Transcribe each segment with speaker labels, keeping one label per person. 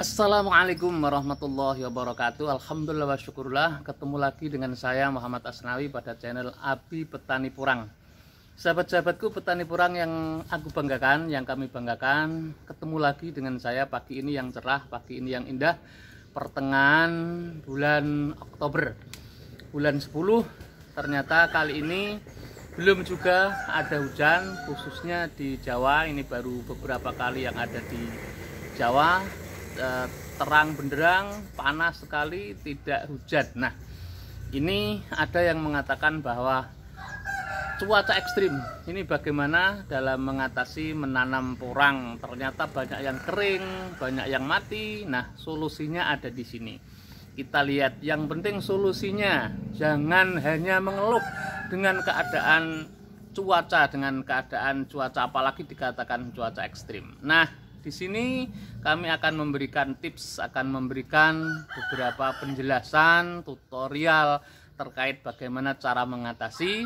Speaker 1: Assalamualaikum warahmatullahi wabarakatuh. Alhamdulillah wa syukurlah, ketemu lagi dengan saya Muhammad Asnawi pada channel Abi Petani Porang. Sahabat-sahabatku petani porang yang aku banggakan, yang kami banggakan, ketemu lagi dengan saya pagi ini yang cerah, pagi ini yang indah, pertengahan bulan Oktober, bulan 10. Ternyata kali ini belum juga ada hujan, khususnya di Jawa. Ini baru beberapa kali yang ada di Jawa, terang benderang, panas sekali, tidak hujan. Nah, ini ada yang mengatakan bahwa cuaca ekstrim ini bagaimana dalam mengatasi menanam porang. Ternyata banyak yang kering, banyak yang mati. Nah, solusinya ada di sini. Kita lihat, yang penting solusinya. Jangan hanya mengeluh dengan keadaan cuaca, apalagi dikatakan cuaca ekstrim. Nah, di sini kami akan memberikan tips, akan memberikan beberapa penjelasan, tutorial terkait bagaimana cara mengatasi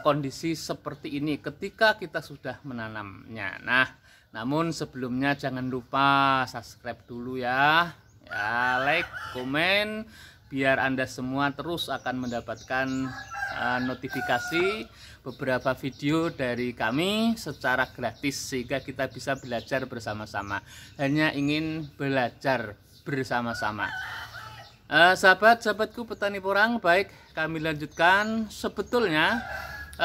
Speaker 1: kondisi seperti ini ketika kita sudah menanamnya. Nah, namun sebelumnya jangan lupa subscribe dulu ya, like, komen, biar Anda semua terus akan mendapatkan notifikasi beberapa video dari kami secara gratis, sehingga kita bisa belajar bersama-sama. Hanya ingin belajar bersama-sama. Sahabat-sahabatku petani porang, baik, kami lanjutkan. Sebetulnya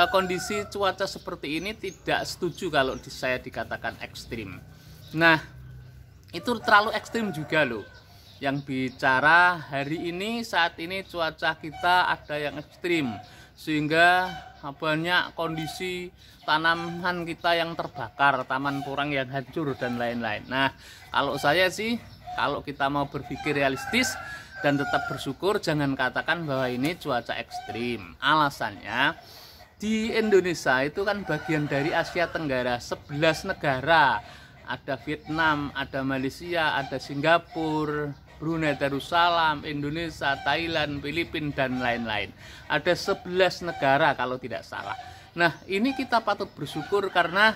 Speaker 1: kondisi cuaca seperti ini tidak setuju kalau saya dikatakan ekstrim. Nah, itu terlalu ekstrim juga loh. Yang bicara hari ini, saat ini cuaca kita ada yang ekstrim, sehingga banyak kondisi tanaman kita yang terbakar, taman porang yang hancur dan lain-lain. Nah, kalau saya sih, kalau kita mau berpikir realistis dan tetap bersyukur, jangan katakan bahwa ini cuaca ekstrim. Alasannya, di Indonesia itu kan bagian dari Asia Tenggara, 11 negara. Ada Vietnam, ada Malaysia, ada Singapura, Brunei Darussalam, Indonesia, Thailand, Filipina, dan lain-lain. Ada 11 negara kalau tidak salah. Nah, ini kita patut bersyukur karena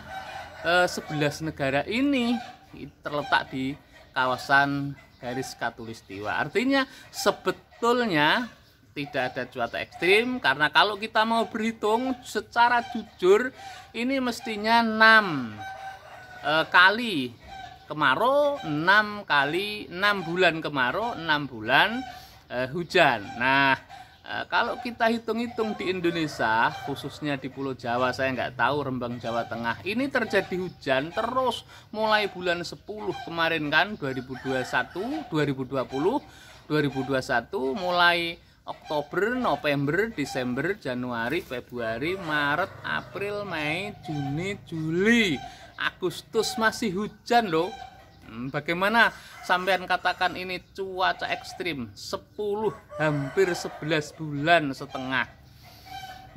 Speaker 1: 11 negara ini terletak di kawasan garis khatulistiwa. Artinya sebetulnya tidak ada cuaca ekstrim, karena kalau kita mau berhitung secara jujur, ini mestinya 6 kali kemarau, 6 bulan kemarau, 6 bulan hujan. Nah, kalau kita hitung-hitung di Indonesia, khususnya di Pulau Jawa, saya nggak tahu Rembang Jawa Tengah, ini terjadi hujan terus mulai bulan 10 kemarin kan, 2021, mulai Oktober, November, Desember, Januari, Februari, Maret, April, Mei, Juni, Juli, Agustus masih hujan loh. Bagaimana sampean katakan ini cuaca ekstrim? 10, hampir 11 bulan setengah.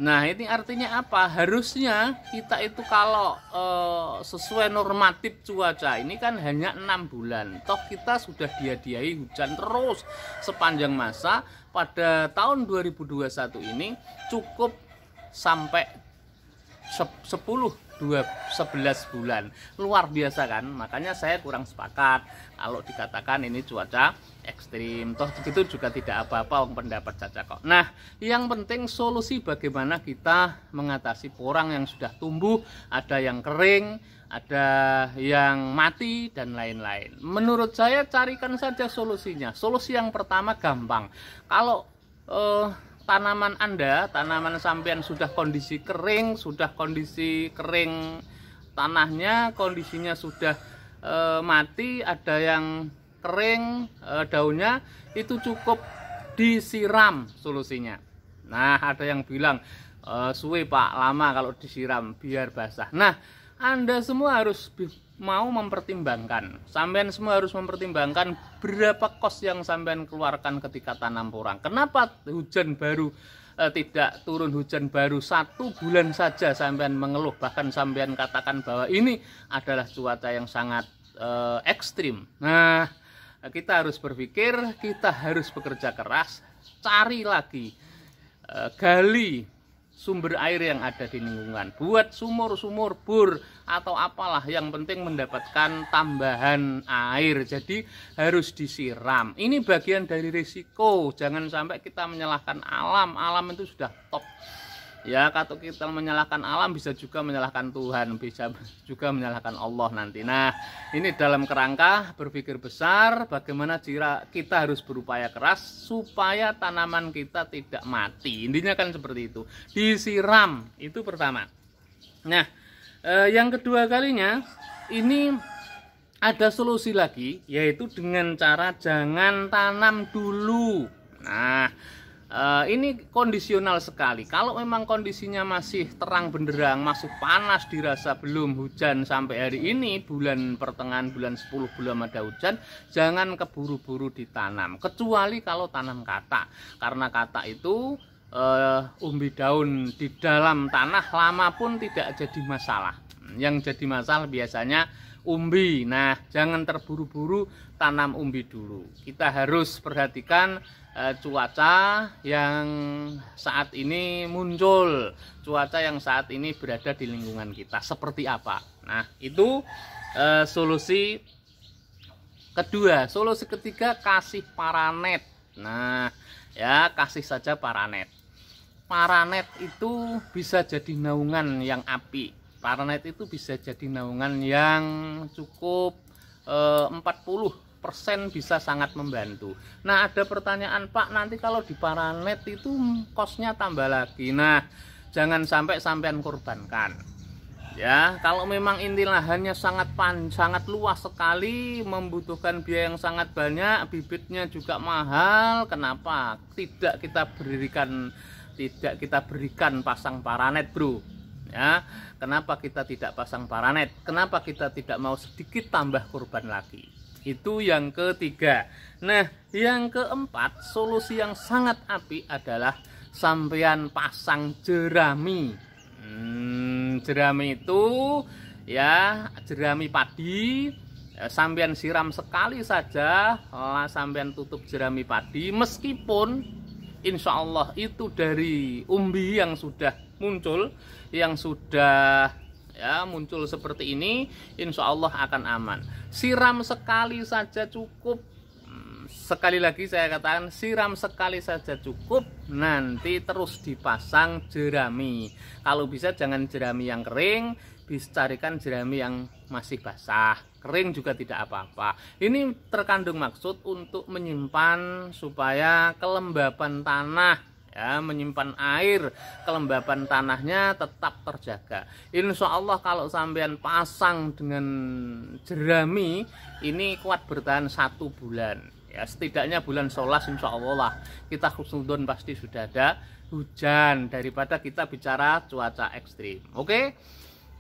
Speaker 1: Nah, ini artinya apa? Harusnya kita itu kalau sesuai normatif cuaca ini kan hanya 6 bulan. Toh kita sudah dia-diai hujan terus sepanjang masa. Pada tahun 2021 ini cukup sampai 11 bulan. Luar biasa kan? Makanya saya kurang sepakat kalau dikatakan ini cuaca ekstrim. Toh begitu juga tidak apa-apa, pendapat saja kok. Nah, yang penting solusi bagaimana kita mengatasi porang yang sudah tumbuh, ada yang kering, ada yang mati, dan lain-lain. Menurut saya carikan saja solusinya. Solusi yang pertama gampang. Kalau tanaman Anda, tanaman sampean sudah kondisi kering tanahnya, kondisinya sudah mati, ada yang kering daunnya, itu cukup disiram solusinya. Nah, ada yang bilang suwe Pak, lama kalau disiram biar basah. Nah, Anda semua harus mau mempertimbangkan, sampean semua harus mempertimbangkan berapa kos yang sampean keluarkan ketika tanam porang. Kenapa hujan baru tidak turun, hujan baru 1 bulan saja sampean mengeluh, bahkan sampean katakan bahwa ini adalah cuaca yang sangat ekstrim. Nah, kita harus berpikir, kita harus bekerja keras, cari lagi, gali sumber air yang ada di lingkungan. Buat sumur-sumur, bor, atau apalah, yang penting mendapatkan tambahan air. Jadi harus disiram. Ini bagian dari risiko. Jangan sampai kita menyalahkan alam. Alam itu sudah top. Ya, kalau kita menyalahkan alam bisa juga menyalahkan Tuhan, bisa juga menyalahkan Allah nanti. Nah, ini dalam kerangka berpikir besar, bagaimana kita harus berupaya keras supaya tanaman kita tidak mati. Intinya kan seperti itu. Disiram, itu pertama. Nah, yang kedua kalinya ini ada solusi lagi, yaitu dengan cara jangan tanam dulu. Nah, ini kondisional sekali. Kalau memang kondisinya masih terang benderang, masih panas dirasa, belum hujan sampai hari ini, bulan pertengahan bulan 10 belum ada hujan, jangan keburu-buru ditanam. Kecuali kalau tanam katak, karena katak itu umbi daun di dalam tanah lama pun tidak jadi masalah. Yang jadi masalah biasanya umbi. Nah, jangan terburu-buru tanam umbi dulu. Kita harus perhatikan cuaca yang saat ini muncul, cuaca yang saat ini berada di lingkungan kita seperti apa. Nah, itu solusi kedua. Solusi ketiga, kasih paranet. Nah, ya, kasih saja paranet. Paranet itu bisa jadi naungan yang apik. Paranet itu bisa jadi naungan yang cukup 40% bisa sangat membantu. Nah, ada pertanyaan, Pak, nanti kalau di paranet itu kosnya tambah lagi. Nah, jangan sampai sampean korbankan. Ya, kalau memang inti lahannya sangat luas sekali, membutuhkan biaya yang sangat banyak, bibitnya juga mahal, kenapa tidak kita berikan pasang paranet, bro? Ya, kenapa kita tidak pasang paranet? Kenapa kita tidak mau sedikit tambah korban lagi? Itu yang ketiga. Nah, yang keempat, solusi yang sangat apik adalah sampean pasang jerami. Jerami itu ya, jerami padi. Sampean siram sekali saja, sampean tutup jerami padi, meskipun insya Allah itu dari umbi yang sudah muncul, yang sudah ya muncul seperti ini, insya Allah akan aman. Siram sekali saja cukup. Sekali lagi saya katakan, siram sekali saja cukup. Nanti terus dipasang jerami. Kalau bisa jangan jerami yang kering, bisa carikan jerami yang masih basah. Kering juga tidak apa-apa. Ini terkandung maksud untuk menyimpan supaya kelembapan tanah, ya, menyimpan air, kelembapan tanahnya tetap terjaga. Insya Allah kalau sampean pasang dengan jerami, ini kuat bertahan 1 bulan. Ya, setidaknya bulan 11 insya Allah lah kita khusnudon pasti sudah ada hujan, daripada kita bicara cuaca ekstrim. Oke?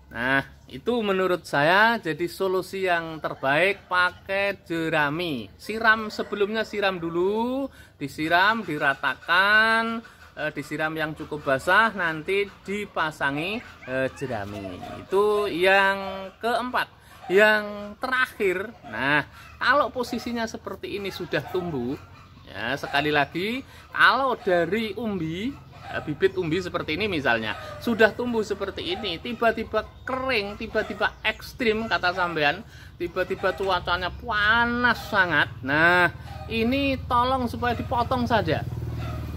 Speaker 1: Nah, itu menurut saya jadi solusi yang terbaik, pakai jerami. Siram sebelumnya, siram dulu, disiram, diratakan, disiram yang cukup basah, nanti dipasangi jerami. Itu yang keempat. Yang terakhir, nah, kalau posisinya seperti ini sudah tumbuh, ya, sekali lagi, kalau dari umbi, bibit umbi seperti ini misalnya, sudah tumbuh seperti ini, tiba-tiba kering, tiba-tiba ekstrim kata sampean, tiba-tiba cuacanya panas sangat. Nah, ini tolong supaya dipotong saja.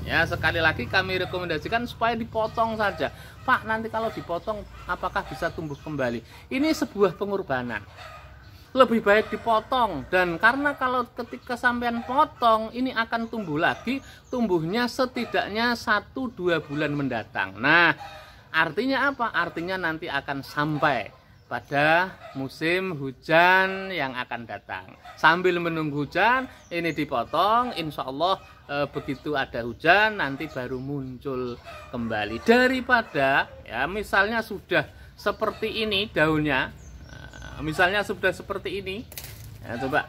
Speaker 1: Ya, sekali lagi kami rekomendasikan supaya dipotong saja. Pak, nanti kalau dipotong apakah bisa tumbuh kembali? Ini sebuah pengorbanan. Lebih baik dipotong, dan karena kalau ketika sampean potong ini akan tumbuh lagi, tumbuhnya setidaknya 1-2 bulan mendatang. Nah, artinya apa? Artinya nanti akan sampai pada musim hujan yang akan datang. Sambil menunggu hujan, ini dipotong, insya Allah begitu ada hujan nanti baru muncul kembali. Daripada ya misalnya sudah seperti ini daunnya, misalnya sudah seperti ini, ya, coba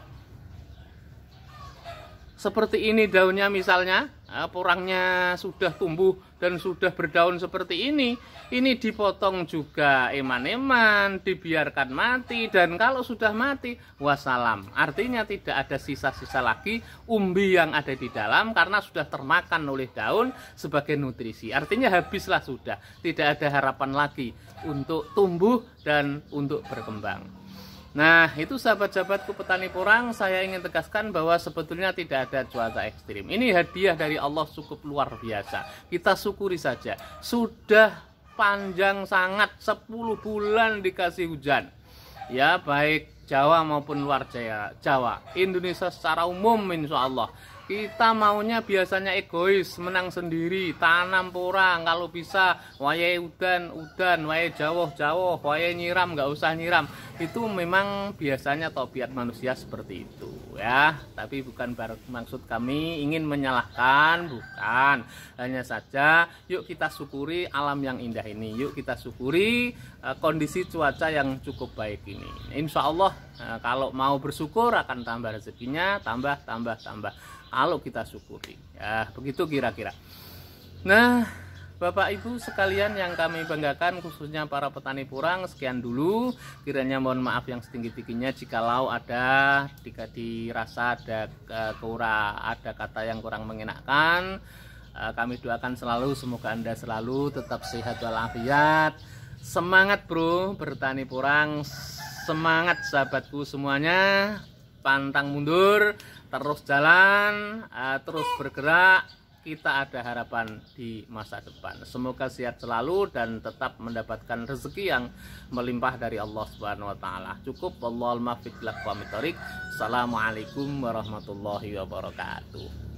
Speaker 1: seperti ini daunnya misalnya, porangnya sudah tumbuh dan sudah berdaun seperti ini dipotong juga eman-eman, dibiarkan mati, dan kalau sudah mati, wassalam. Artinya tidak ada sisa-sisa lagi umbi yang ada di dalam karena sudah termakan oleh daun sebagai nutrisi. Artinya habislah sudah, tidak ada harapan lagi untuk tumbuh dan untuk berkembang. Nah, itu sahabat-sahabatku petani porang, saya ingin tegaskan bahwa sebetulnya tidak ada cuaca ekstrim. Ini hadiah dari Allah cukup luar biasa. Kita syukuri saja. Sudah panjang sangat 10 bulan dikasih hujan. Ya, baik Jawa maupun luar Jawa. Indonesia secara umum insya Allah. Kita maunya biasanya egois, menang sendiri, tanam porang, kalau bisa wayahe udan, wayahe jawah, wayahe nyiram, nggak usah nyiram. Itu memang biasanya tabiat manusia seperti itu ya. Tapi bukan maksud kami ingin menyalahkan, bukan. Hanya saja yuk kita syukuri alam yang indah ini, yuk kita syukuri kondisi cuaca yang cukup baik ini. Insya Allah kalau mau bersyukur akan tambah rezekinya, tambah. Kalau kita syukuri, ya begitu kira-kira. Nah, Bapak Ibu sekalian yang kami banggakan, khususnya para petani porang, sekian dulu. Kiranya mohon maaf yang setinggi-tingginya jikalau jika dirasa ada kata yang kurang mengenakan. Kami doakan selalu semoga Anda selalu tetap sehat walafiat. Semangat bro bertani porang, semangat sahabatku semuanya, pantang mundur, terus jalan, terus bergerak, kita ada harapan di masa depan. Semoga sehat selalu dan tetap mendapatkan rezeki yang melimpah dari Allah Subhanahu wa taala. Cukup, wallahul muwaffiq ila aqwamit thoriq. Assalamualaikum warahmatullahi wabarakatuh.